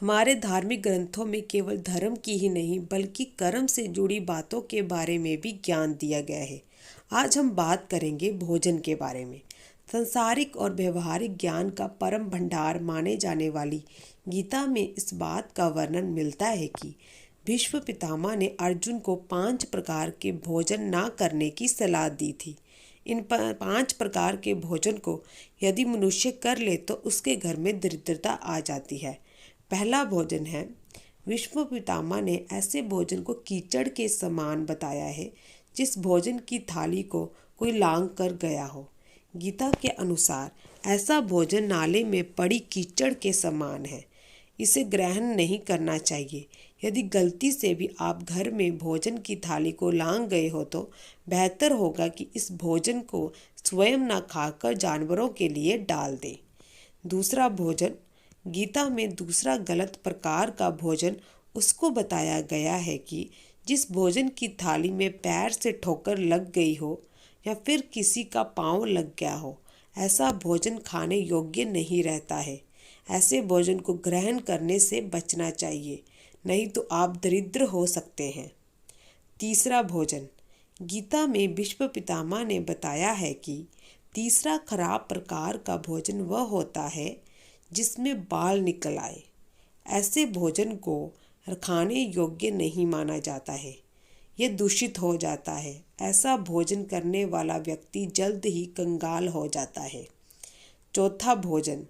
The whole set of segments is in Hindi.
हमारे धार्मिक ग्रंथों में केवल धर्म की ही नहीं बल्कि कर्म से जुड़ी बातों के बारे में भी ज्ञान दिया गया है। आज हम बात करेंगे भोजन के बारे में। सांसारिक और व्यवहारिक ज्ञान का परम भंडार माने जाने वाली गीता में इस बात का वर्णन मिलता है कि भीष्म पितामह ने अर्जुन को 5 प्रकार के भोजन ना करने की सलाह दी थी। इन 5 प्रकार के भोजन को यदि मनुष्य कर ले तो उसके घर में दरिद्रता आ जाती है। पहला भोजन है, भीष्म पितामह ने ऐसे भोजन को कीचड़ के समान बताया है जिस भोजन की थाली को कोई लांघ कर गया हो। गीता के अनुसार ऐसा भोजन नाले में पड़ी कीचड़ के समान है, इसे ग्रहण नहीं करना चाहिए। यदि गलती से भी आप घर में भोजन की थाली को लांघ गए हो तो बेहतर होगा कि इस भोजन को स्वयं न खाकर जानवरों के लिए डाल दें। दूसरा भोजन, गीता में दूसरा गलत प्रकार का भोजन उसको बताया गया है कि जिस भोजन की थाली में पैर से ठोकर लग गई हो या फिर किसी का पांव लग गया हो, ऐसा भोजन खाने योग्य नहीं रहता है। ऐसे भोजन को ग्रहण करने से बचना चाहिए, नहीं तो आप दरिद्र हो सकते हैं। तीसरा भोजन, गीता में भीष्म पितामह ने बताया है कि तीसरा खराब प्रकार का भोजन वह होता है जिसमें बाल निकल आए। ऐसे भोजन को खाने योग्य नहीं माना जाता है, यह दूषित हो जाता है। ऐसा भोजन करने वाला व्यक्ति जल्द ही कंगाल हो जाता है। चौथा भोजन,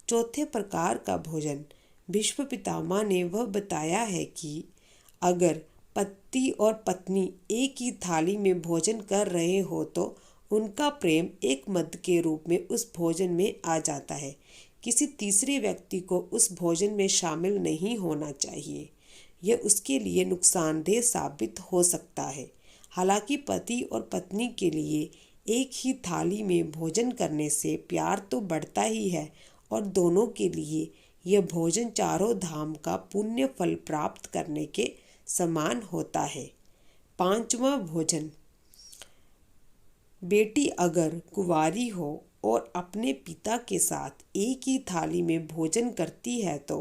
चौथे प्रकार का भोजन भीष्म पितामह ने वह बताया है कि अगर पति और पत्नी एक ही थाली में भोजन कर रहे हो तो उनका प्रेम एक मद के रूप में उस भोजन में आ जाता है। किसी तीसरे व्यक्ति को उस भोजन में शामिल नहीं होना चाहिए, यह उसके लिए नुकसानदेह साबित हो सकता है। हालांकि पति और पत्नी के लिए एक ही थाली में भोजन करने से प्यार तो बढ़ता ही है और दोनों के लिए यह भोजन चारों धाम का पुण्य फल प्राप्त करने के समान होता है। पांचवा भोजन, बेटी अगर कुंवारी हो और अपने पिता के साथ एक ही थाली में भोजन करती है तो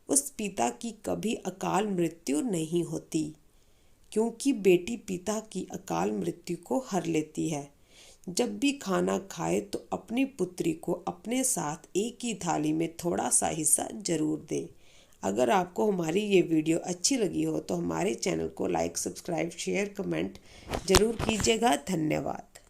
उस पिता की कभी अकाल मृत्यु नहीं होती, क्योंकि बेटी पिता की अकाल मृत्यु को हर लेती है। जब भी खाना खाए तो अपनी पुत्री को अपने साथ एक ही थाली में थोड़ा सा हिस्सा जरूर दे। अगर आपको हमारी ये वीडियो अच्छी लगी हो तो हमारे चैनल को लाइक, सब्सक्राइब, शेयर, कमेंट जरूर कीजिएगा। धन्यवाद।